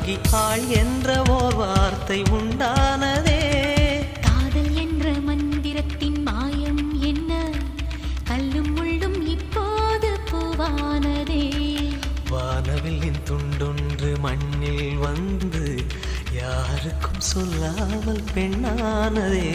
பெண்ணாகி ஆள் என்ற ஓர் வார்த்தை உண்டானதே. காதல் என்ற மந்திரத்தின் மாயம் என்ன, கல்லும் முள்ளும் இப்போது பூவானதே. வானவில்லின் துண்டொன்று மண்ணில் வந்து யாருக்கும் சொல்லாமல் பெண்ணானதே.